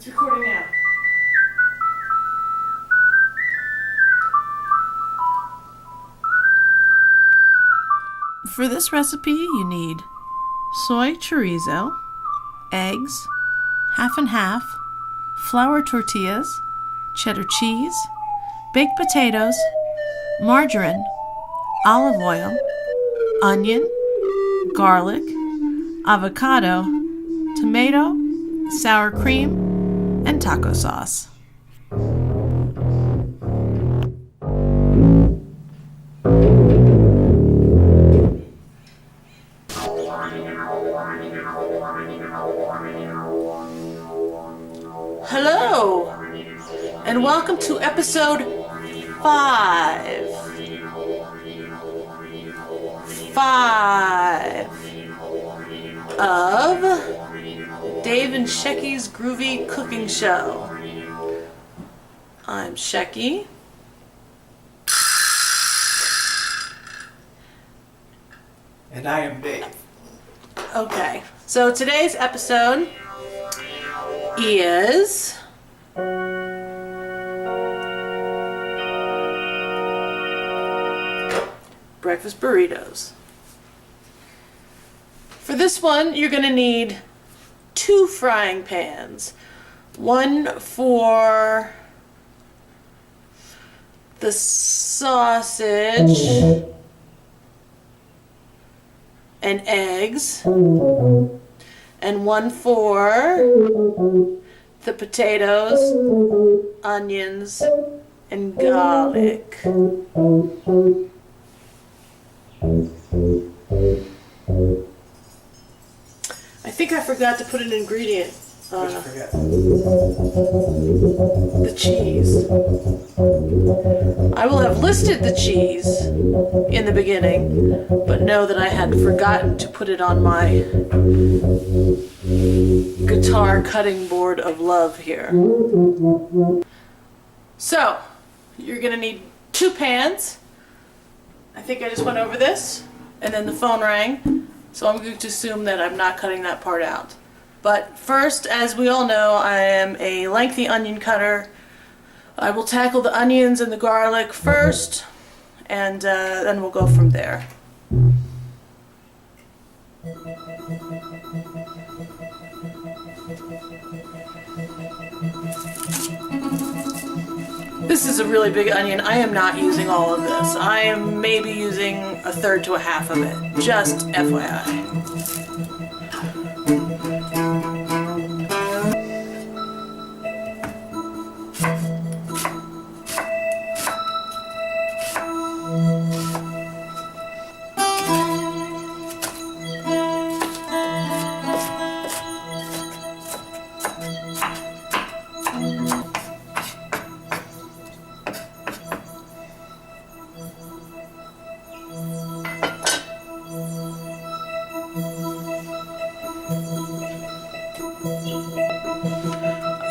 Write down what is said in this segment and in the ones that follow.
It's recording now. For this recipe, you need soy chorizo, eggs, half and half, flour tortillas, cheddar cheese, baked potatoes, margarine, olive oil, onion, garlic, avocado, tomato, sour cream, and taco sauce. Hello, and welcome to episode 5 of Dave and Shecky's Groovy Cooking Show. I'm Shecky. And I am Dave. Okay, so today's episode is breakfast burritos. For this one, you're going to need 2 frying pans. One for the sausage and eggs, and one for the potatoes, onions, and garlic. I think I forgot to put an ingredient. The cheese. I will have listed the cheese in the beginning, but know that I had forgotten to put it on my guitar cutting board of love here. So, you're going to need 2 pans. I think I just went over this, and then the phone rang, so I'm going to assume that I'm not cutting that part out. But first, as we all know, I am a lengthy onion cutter. I will tackle the onions and the garlic first, and then we'll go from there. This is a really big onion. I am not using all of this. I am maybe using 1/3 to 1/2 of it. Just FYI.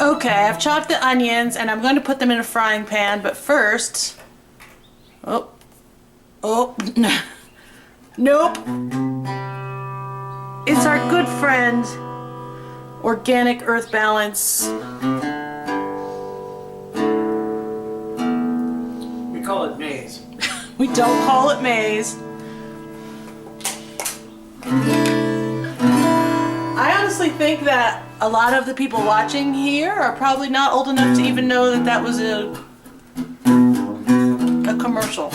Okay, I've chopped the onions and I'm going to put them in a frying pan, but first... nope. It's our good friend, Organic Earth Balance. We call it maize. We don't call it maize. I honestly think that a lot of the people watching here are probably not old enough to even know that that was a commercial.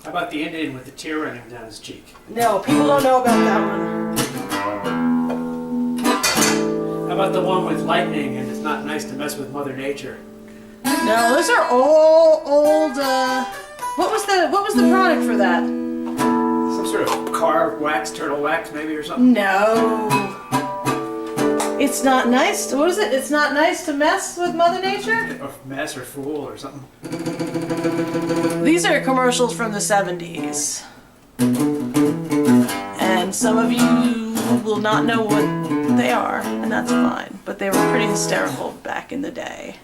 How about the Indian with the tear running down his cheek? No, people don't know about that one. How about the one with lightning and it's not nice to mess with Mother Nature? No, those are all old. What was the product for that? Some sort of car wax, turtle wax maybe or something? No. It's not nice to, what is it? It's not nice to mess with Mother Nature? Or mess or fool or something. These are commercials from the 70s. And some of you will not know what they are, and that's fine. But they were pretty hysterical back in the day.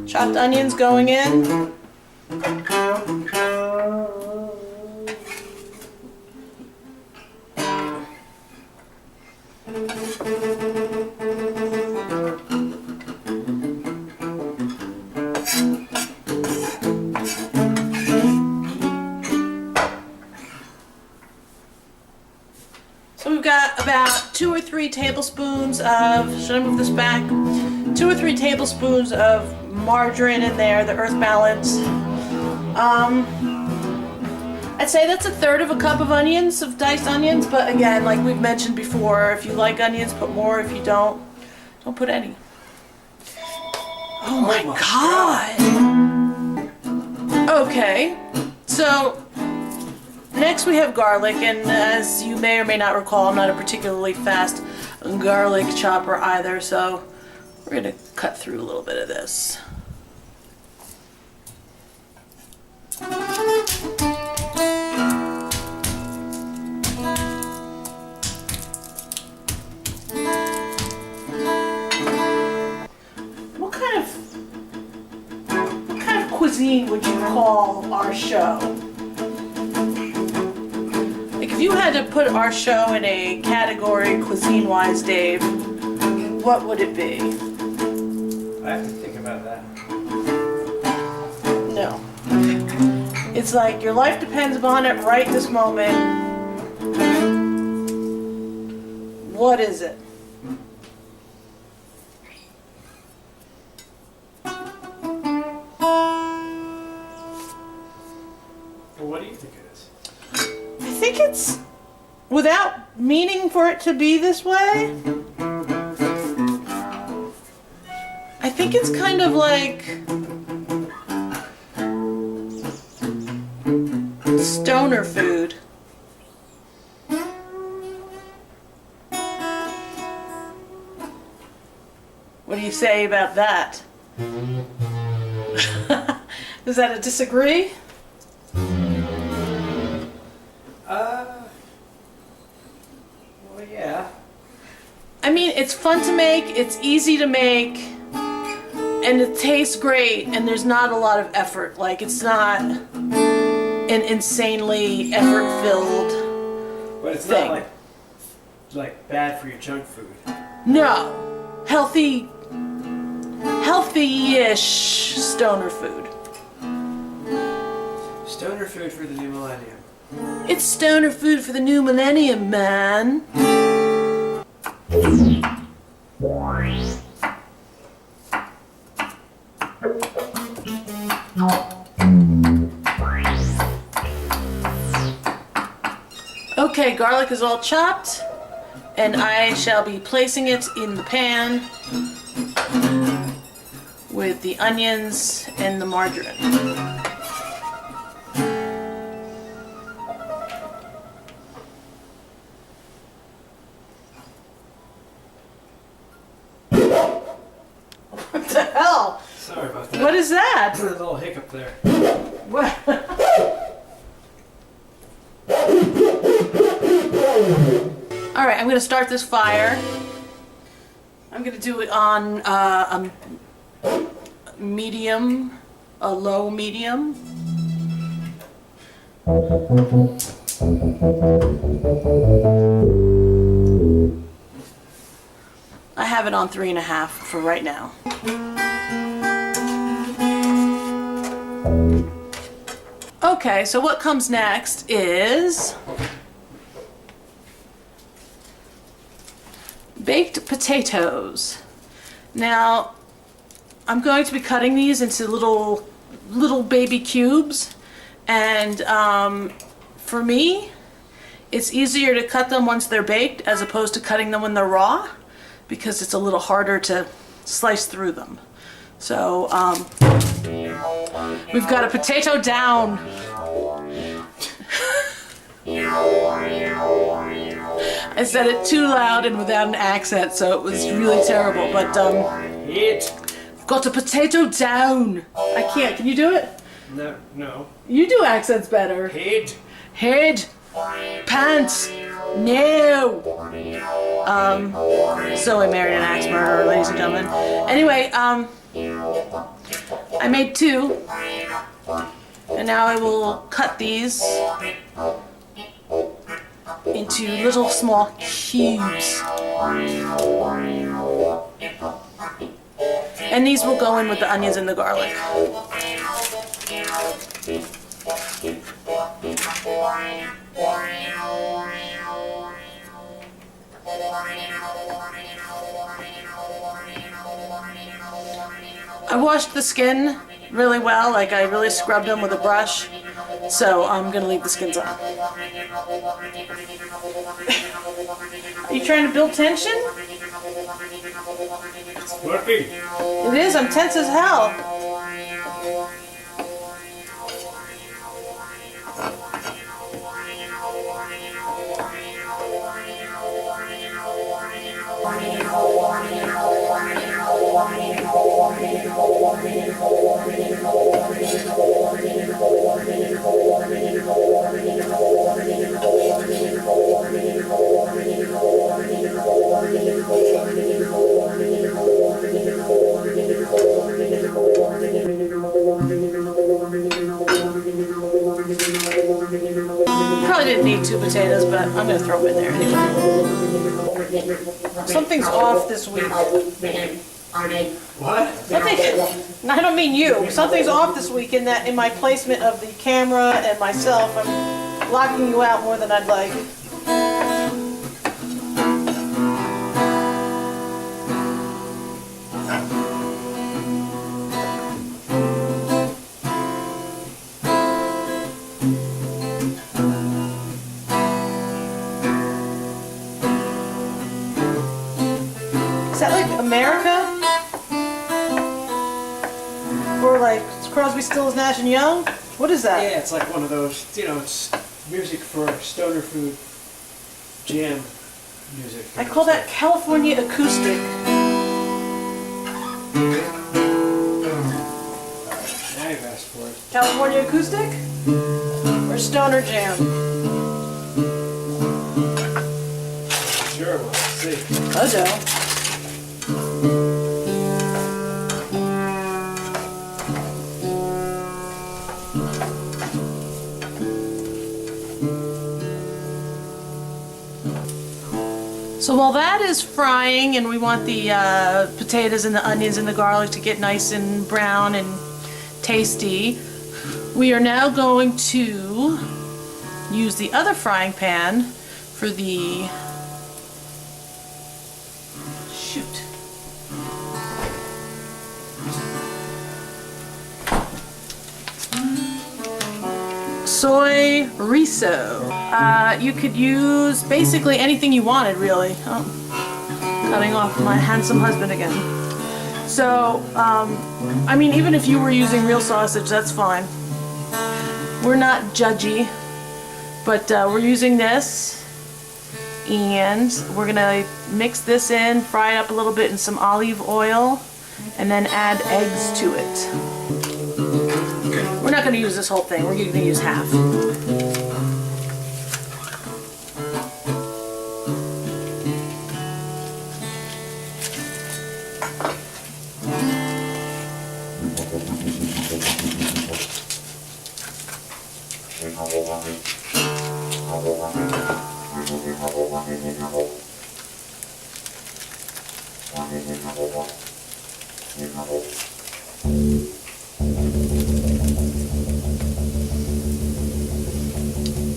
Chopped onions going in. about 2 or 3 tablespoons of, should I move this back? 2 or 3 tablespoons of margarine in there, the earth balance. I'd say that's 1/3 of a cup of onions, of diced onions, but again, like we've mentioned before, if you like onions, put more. If you don't put any. Oh my God! Okay, so next we have garlic, and as you may or may not recall, I'm not a particularly fast garlic chopper either, so we're gonna cut through a little bit of this. What kind of cuisine would you call our show? Like, if you had to put our show in a category cuisine-wise, Dave, what would it be? I have to think about that. No. It's like your life depends upon it right this moment. What is it? Well, what do you think it is? I think it's, without meaning for it to be this way, I think it's kind of like stoner food. What do you say about that? Is that a disagree? Well, yeah. I mean, it's fun to make, it's easy to make, and it tastes great, and there's not a lot of effort. Like, it's not an insanely effort-filled But it's thing. not like bad for your junk food. No. Healthy-ish stoner food. Stoner food for the new millennium. It's stoner food for the new millennium, man. Okay, garlic is all chopped, and I shall be placing it in the pan with the onions and the margarine. What the hell? Sorry about that. What is that? A little hiccup there. What? Alright, I'm going to start this fire. I'm going to do it on a medium, a low medium. I have it on 3.5 for right now. Okay, so what comes next is baked potatoes. Now, I'm going to be cutting these into little baby cubes, and for me, it's easier to cut them once they're baked as opposed to cutting them when they're raw, because it's a little harder to slice through them. So, we've got a potato down. I said it too loud and without an accent, so it was really terrible, but Hit. got a potato down. I can't. Can you do it? No. You do accents better. Hit. Head. Pants. No. So I married an axe murderer, ladies and gentlemen. Anyway, I made 2, and now I will cut these into little small cubes. And these will go in with the onions and the garlic. washed the skin really well, like I really scrubbed them with a brush. So I'm gonna leave the skins on. Are you trying to build tension? It's working. It is, I'm tense as hell. Probably didn't need 2 potatoes, but I'm gonna throw them in there anyway. Something's off this week. What? I don't mean you. Something's off this week in my placement of the camera and myself. I'm blocking you out more than I'd like. Is that like America? Or like Crosby, Stills, Nash and Young? What is that? Yeah, it's like one of those, you know, it's music for stoner food, jam music. I call that California acoustic. Now you've asked for it. California acoustic? Or stoner jam? Sure, we'll see. Ojo. So while that is frying and we want the potatoes and the onions and the garlic to get nice and brown and tasty, we are now going to use the other frying pan for the soy riso. You could use basically anything you wanted, really. Oh, cutting off my handsome husband again. So, I mean, even if you were using real sausage, that's fine. We're not judgy, but we're using this, and we're gonna mix this in, fry it up a little bit in some olive oil, and then add eggs to it. We're not going to use this whole thing, we're going to use half.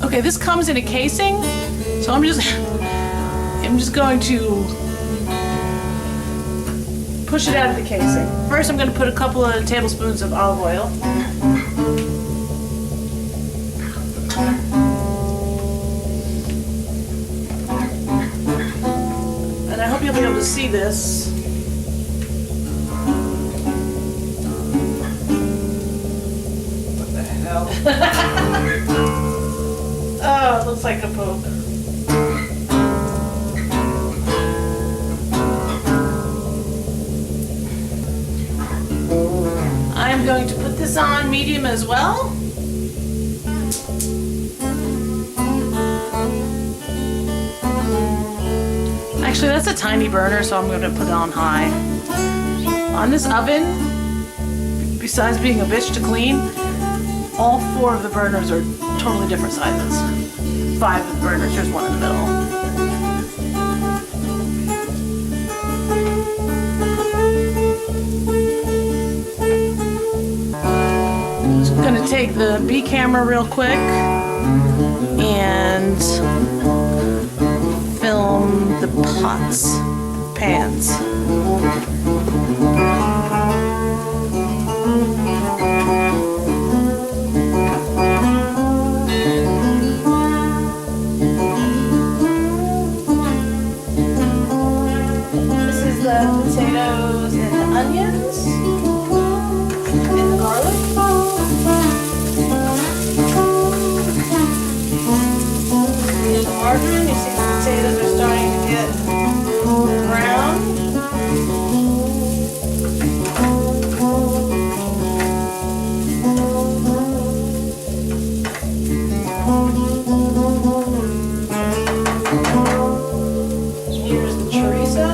Okay, this comes in a casing, so I'm just going to push it out of the casing. First, I'm going to put a couple of tablespoons of olive oil. And I hope you'll be able to see this. What the hell? Oh, it looks like a poke. I'm going to put this on medium as well. Actually, that's a tiny burner, so I'm going to put it on high. On this oven, besides being a bitch to clean, all 4 of the burners are totally different sizes. 5 of the burners, there's one in the middle. So I'm going to take the B camera real quick and film the pans. margarine. You see the potatoes are starting to get brown. Here's the chorizo.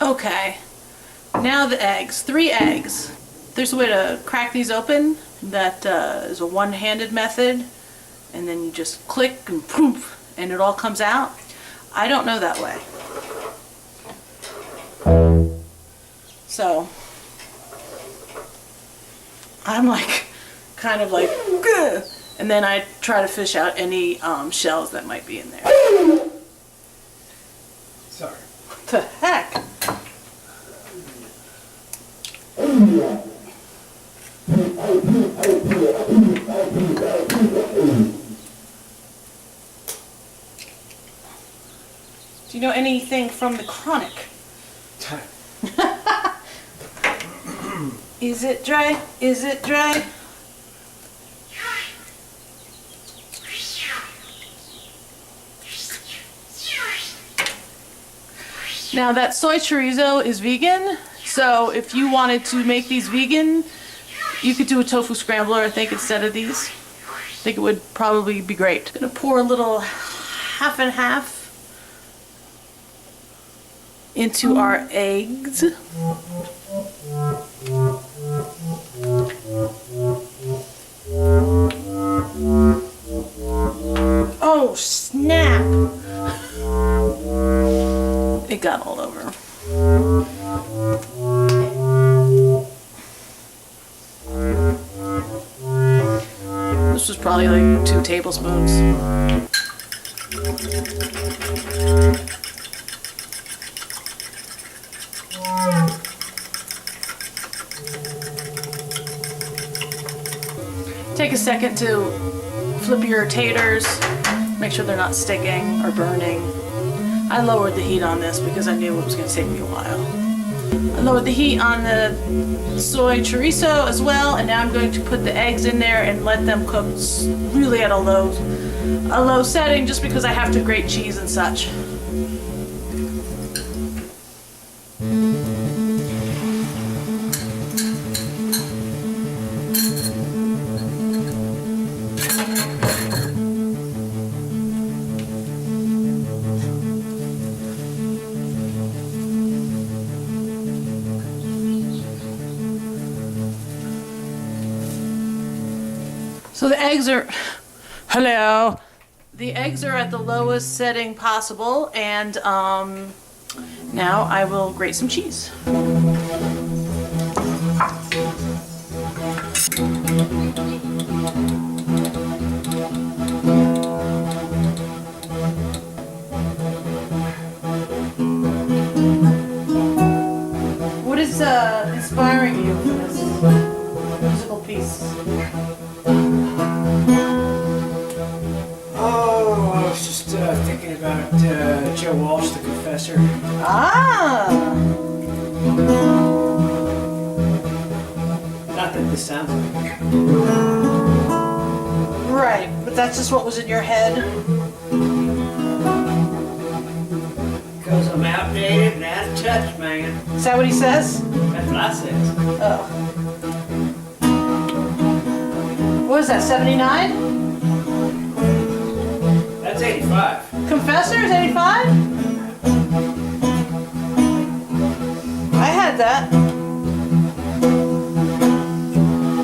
Okay, now the eggs. 3 eggs. There's a way to crack these open that is a one-handed method, and then you just click and poof, and it all comes out. I don't know that way. So, I'm like, kind of like, gah! And then I try to fish out any shells that might be in there. Sorry. What the heck? Do you know anything from the Chronic? Is it dry? Is it dry? Now that soy chorizo is vegan, so if you wanted to make these vegan, you could do a tofu scrambler, I think, instead of these. I think it would probably be great. I'm gonna pour a little half and half into our eggs. Oh, snap! It got all over. This was probably like 2 tablespoons. Take a second to flip your taters, make sure they're not sticking or burning. I lowered the heat on this because I knew it was going to take me a while. I lowered the heat on the soy chorizo as well, and now I'm going to put the eggs in there and let them cook really at a low setting, just because I have to grate cheese and such. So the eggs are, hello, the eggs are at the lowest setting possible, and now I will grate some cheese. What is inspiring you for this musical piece? Thinking about Joe Walsh, the Confessor. Ah! Not that this sounds like it. Right, but that's just what was in your head. Because I'm outdated and out of touch, man. Is that what he says? That's what I says. Oh. What is that, 79? That's 85. Confessor is 85? I had that.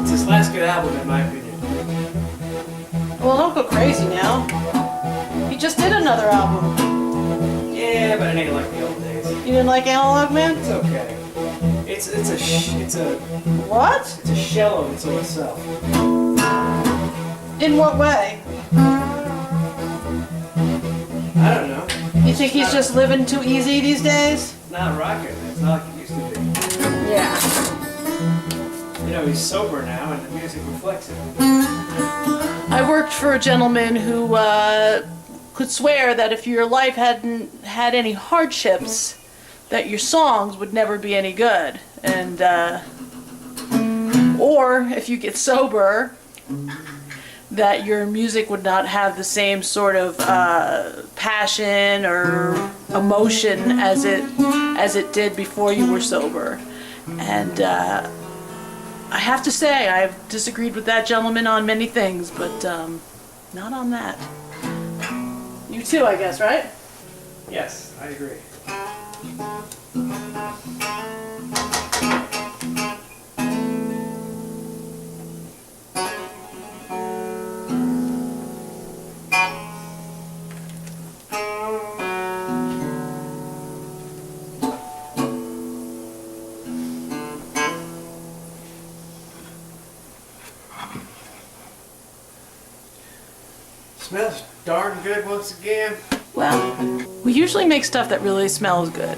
It's his last good album, in my opinion. Well, don't go crazy now. He just did another album. Yeah, but it ain't like the old days. You didn't like Analog Man? It's okay. It's a What? It's a shell of its old self. In what way? I don't know. You think he's just living too easy these days? It's not rocking. It's not like it used to be. Yeah. You know, he's sober now, and the music reflects it. I worked for a gentleman who could swear that if your life hadn't had any hardships, that your songs would never be any good. And or if you get sober, that your music would not have the same sort of passion or emotion as it did before you were sober. And I have to say, I've disagreed with that gentleman on many things, but not on that. You too, I guess, right? Yes, I agree. Smells darn good once again. Well, we usually make stuff that really smells good.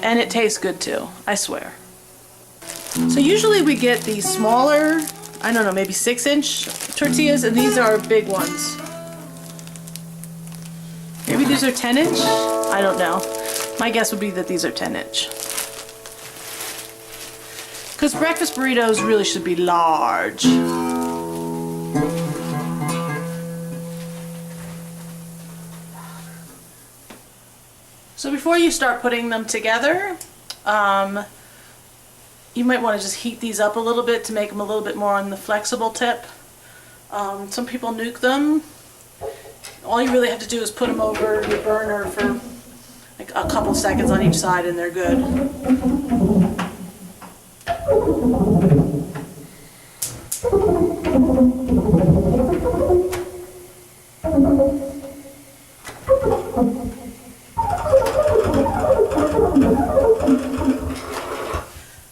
And it tastes good too, I swear. So usually we get these smaller, I don't know, maybe 6-inch tortillas, and these are big ones. Maybe these are 10-inch? I don't know. My guess would be that these are 10-inch. Because breakfast burritos really should be large. So before you start putting them together, you might want to just heat these up a little bit to make them a little bit more on the flexible tip. Some people nuke them. All you really have to do is put them over your burner for like a couple seconds on each side and they're good.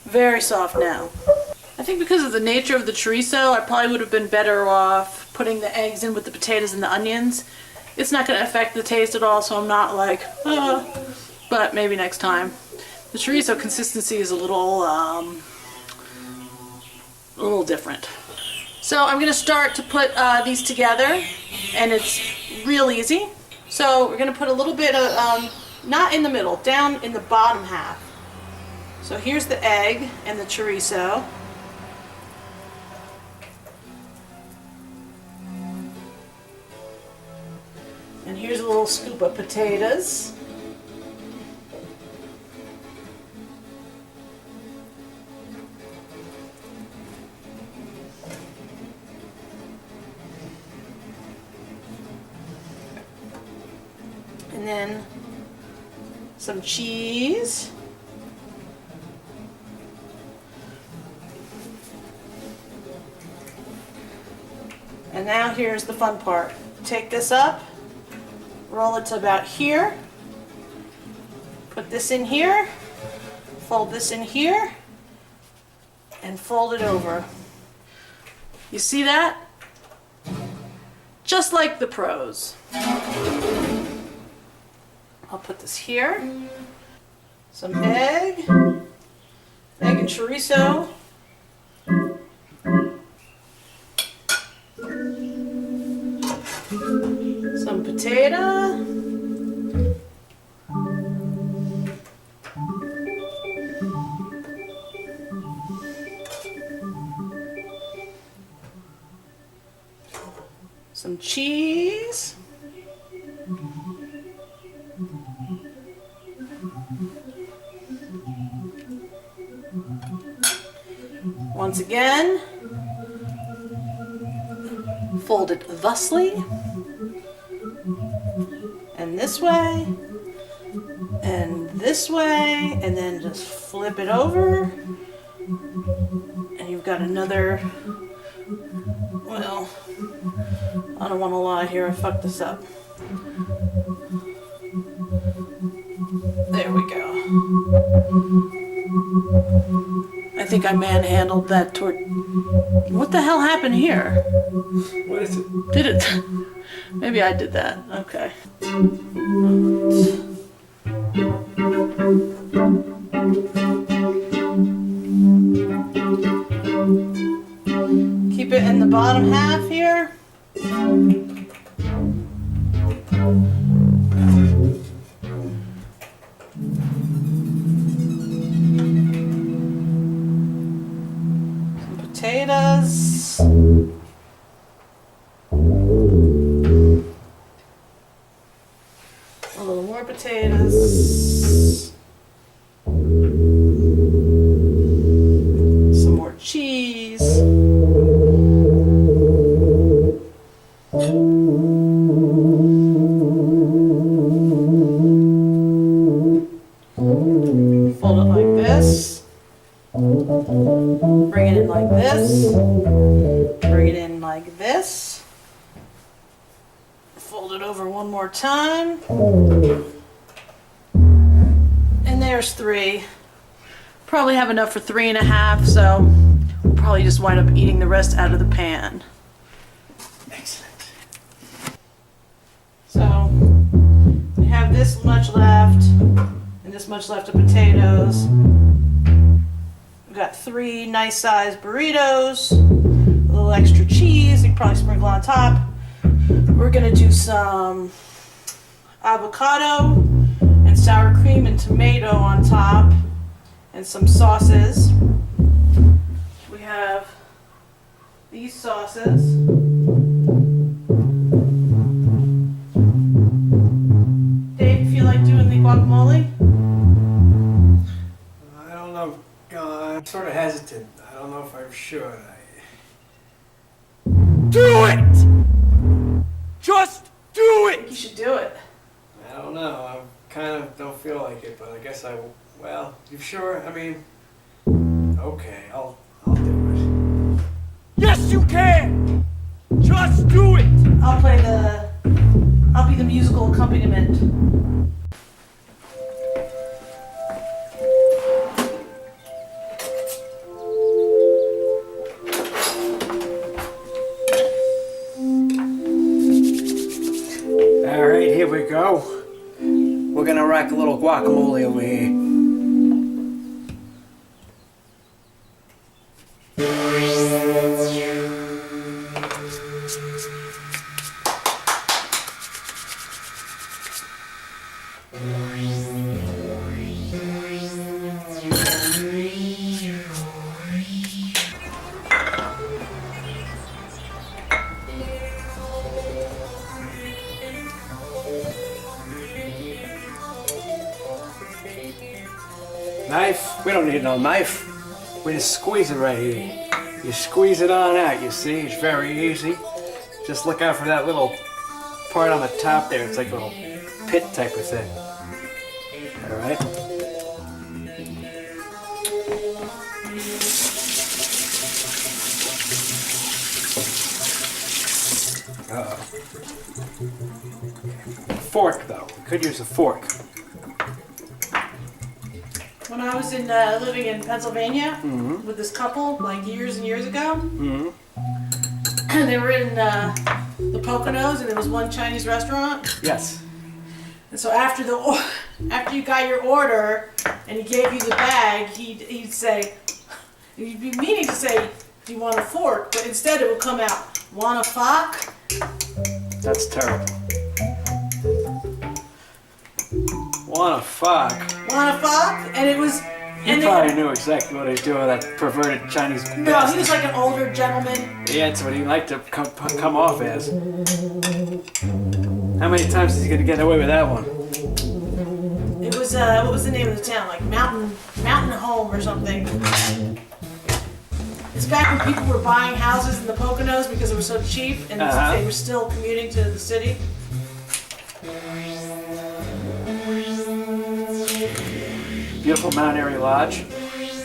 Very soft now. I think because of the nature of the chorizo, I probably would have been better off putting the eggs in with the potatoes and the onions. It's not going to affect the taste at all, so I'm not like, but maybe next time. The chorizo consistency is a little different. So I'm going to start to put these together, and it's real easy. So we're going to put a little bit of, not in the middle, down in the bottom half. So here's the egg and the chorizo. And here's a little scoop of potatoes. And then some cheese. And now here's the fun part. Take this up, roll it to about here, put this in here, fold this in here, and fold it over. You see that? Just like the pros. I'll put this here. Some egg and chorizo. Some potato. Some cheese. Once again, fold it thusly, and this way, and this way, and then just flip it over, and you've got another, well, I don't want to lie here, I fucked this up. There we go. I think I manhandled that toward. What the hell happened here? What is it? Did it? Maybe I did that. Okay. Keep it in the bottom half here. potatoes. Some more cheese. Fold it like this. Bring it in like this. Bring it in like this. Fold it over one more time. And there's 3. Probably have enough for 3.5, so we'll probably just wind up eating the rest out of the pan. Excellent. So we have this much left and this much left of potatoes. We've got 3 nice sized burritos, a little extra cheese you can probably sprinkle on top. We're gonna do some avocado and sour cream and tomato on top and some sauces. We have these sauces. Dave, you feel like doing the guacamole? I don't know. I'm sort of hesitant. I don't know if I should. Do it! Just do I think you it! should do it. I don't know. I kind of don't feel like it, but I guess I will. Well, you sure? I mean, okay, I'll do it. Yes, you can! Just do it! I'll be the musical accompaniment. All right, here we go. We're gonna rock a little guacamole over here. Knife? We don't need no knife. We just squeeze it right here. You squeeze it on out, you see? It's very easy. Just look out for that little part on the top there. It's like a little pit type of thing. All right? Fork, though. We could use a fork. When I was living in Pennsylvania with this couple, like years and years ago, they were in the Poconos, and there was one Chinese restaurant. Yes. And so after you got your order and he gave you the bag, he'd say, he'd be meaning to say, "Do you want a fork?" But instead it would come out, "Want a fork?" That's terrible. Want a fuck. Want a fork? And it was. He probably knew exactly what he was doing with that perverted Chinese No, bastard. he was like an older gentleman. Yeah, that's what he liked to come off as. How many times is he going to get away with that one? It was what was the name of the town? Like Mountain Home or something. It's back when people were buying houses in the Poconos because they were so cheap, and they were still commuting to the city. Beautiful Mount Airy Lodge.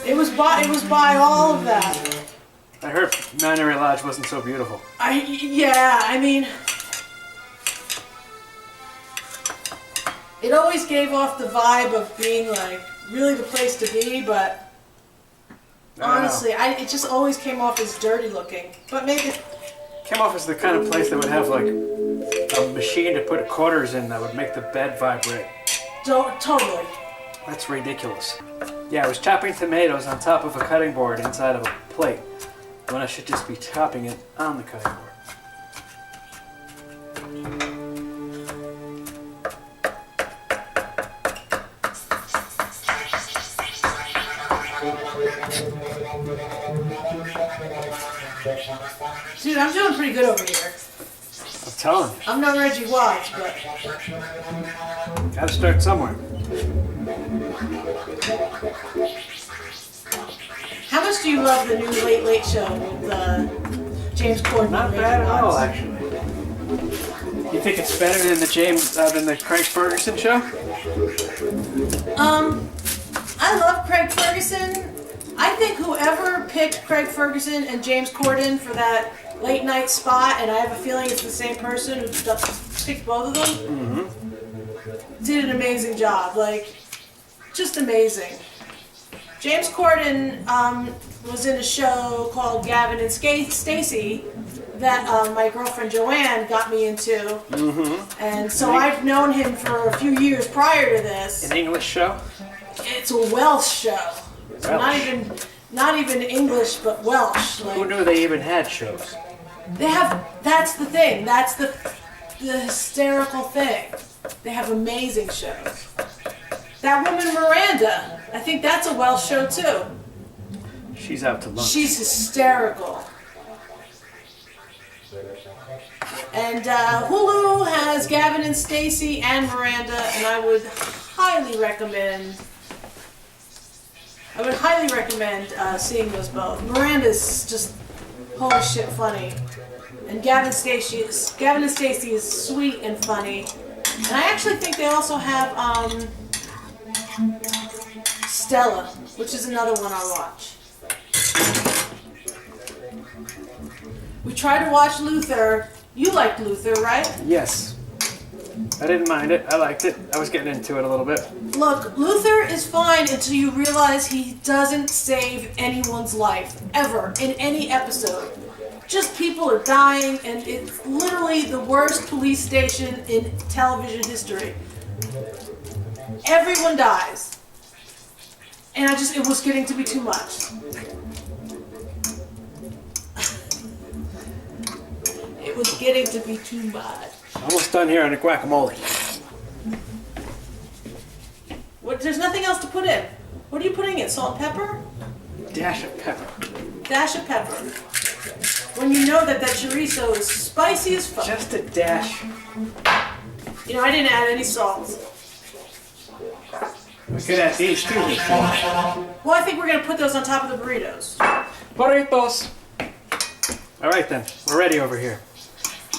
It was by all of that. I heard Mount Airy Lodge wasn't so beautiful. I mean, it always gave off the vibe of being like really the place to be, but honestly, it just always came off as dirty looking. But maybe Came off as the kind of place that would have like a machine to put quarters in that would make the bed vibrate. totally. That's ridiculous. Yeah, I was chopping tomatoes on top of a cutting board inside of a plate, when I should just be chopping it on the cutting board. Dude, I'm doing pretty good over here. I'll telling you. I'm not Reggie Watts, but Gotta start somewhere. how much do you love the new Late Late Show with James Corden? Not and bad Reggie at all, Watts? actually. You think it's better than the Craig Ferguson show? I love Craig Ferguson. I think whoever picked Craig Ferguson and James Corden for that late night spot, and I have a feeling it's the same person who picked both of them, did an amazing job. Like, just amazing. James Corden was in a show called Gavin and Stacey that my girlfriend Joanne got me into. And so I've known him for a few years prior to this. An English show? It's a Welsh show. So not even English, but Welsh. Who Like, knew they even had shows? they have, that's the thing. That's the hysterical thing. They have amazing shows. That woman Miranda, I think that's a Welsh show too. She's out to lunch. She's hysterical. And Hulu has Gavin and Stacey and Miranda, and I would highly recommend seeing those both. Miranda's just holy shit funny, and Gavin and Stacey is sweet and funny. And I actually think they also have Stella, which is another one I watch. We tried to watch Luther. You liked Luther, right? Yes. I didn't mind it. I liked it. I was getting into it a little bit. Look, Luther is fine until you realize he doesn't save anyone's life, ever, in any episode. Just people are dying, and it's literally the worst police station in television history. Everyone dies. And it was getting to be too much. It was getting to be too much. Almost done here on the guacamole. There's nothing else to put in. What are you putting in? Salt and pepper? Dash of pepper. Dash of pepper. When you know that chorizo is spicy as fuck. Just a dash. You know, I didn't add any salt. We could add these too. Well, I think we're gonna put those on top of the burritos. Burritos. All right then, we're ready over here.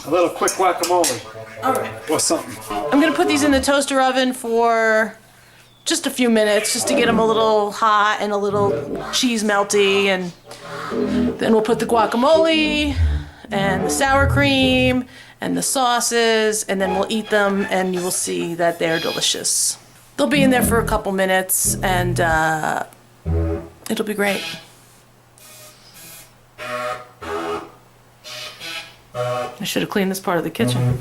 A little quick guacamole. All right. Or something. I'm gonna put these in the toaster oven for just a few minutes, just to get them a little hot and a little cheese melty, and then we'll put the guacamole and the sour cream and the sauces, and then we'll eat them, and you will see that they're delicious. They'll be in there for a couple minutes, and it'll be great. I should have cleaned this part of the kitchen.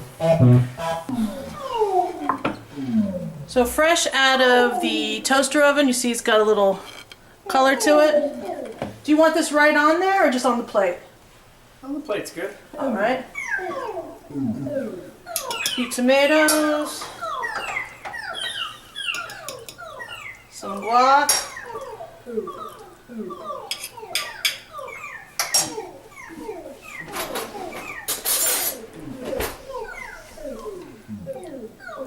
So fresh out of the toaster oven, you see it's got a little color to it. Do you want this right on there or just on the plate? On the plate's good. All right. Few tomatoes. Some guac.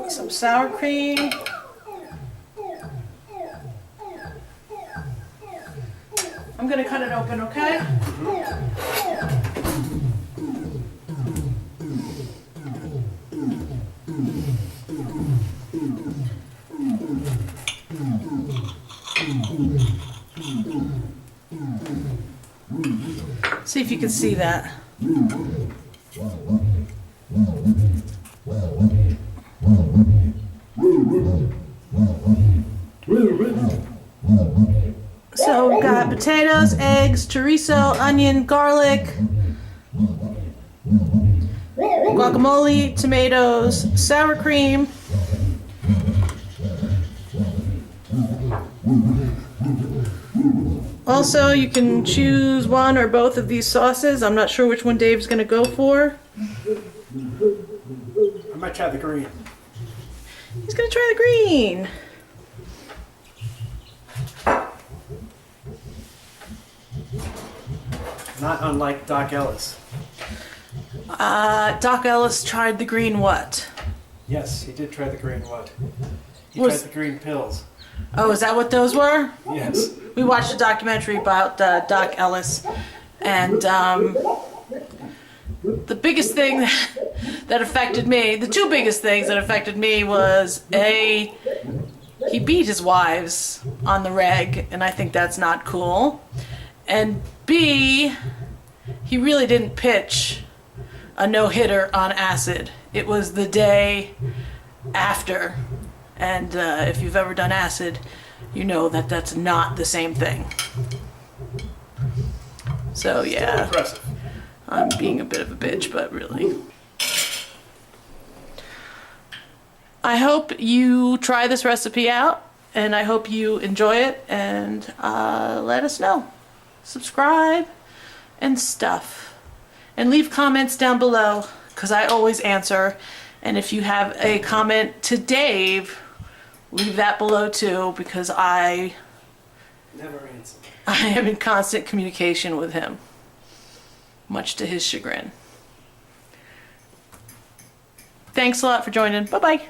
Some sour cream. I'm gonna cut it open, okay? See if you can see that. So we've got potatoes, eggs, chorizo, onion, garlic, guacamole, tomatoes, sour cream. Also, you can choose one or both of these sauces. I'm not sure which one Dave's going to go for. I might try the green. He's going to try the green. Not unlike Doc Ellis. Doc Ellis tried the green what? Yes, he did try the green what? He Was- tried the green pills. Oh, is that what those were? Yes. We watched a documentary about Doc Ellis, and the biggest thing that affected me, the two biggest things that affected me was A, he beat his wives on the reg, and I think that's not cool, and B, he really didn't pitch a no-hitter on acid. It was the day after, and if you've ever done acid, you know that that's not the same thing. So yeah, Impressive. I'm being a bit of a bitch, but really. I hope you try this recipe out, and I hope you enjoy it, and let us know. Subscribe and stuff. And leave comments down below, because I always answer. And if you have a comment to Dave, leave that below too, because I Never answer. am in constant communication with him, much to his chagrin. Thanks a lot for joining. Bye-bye.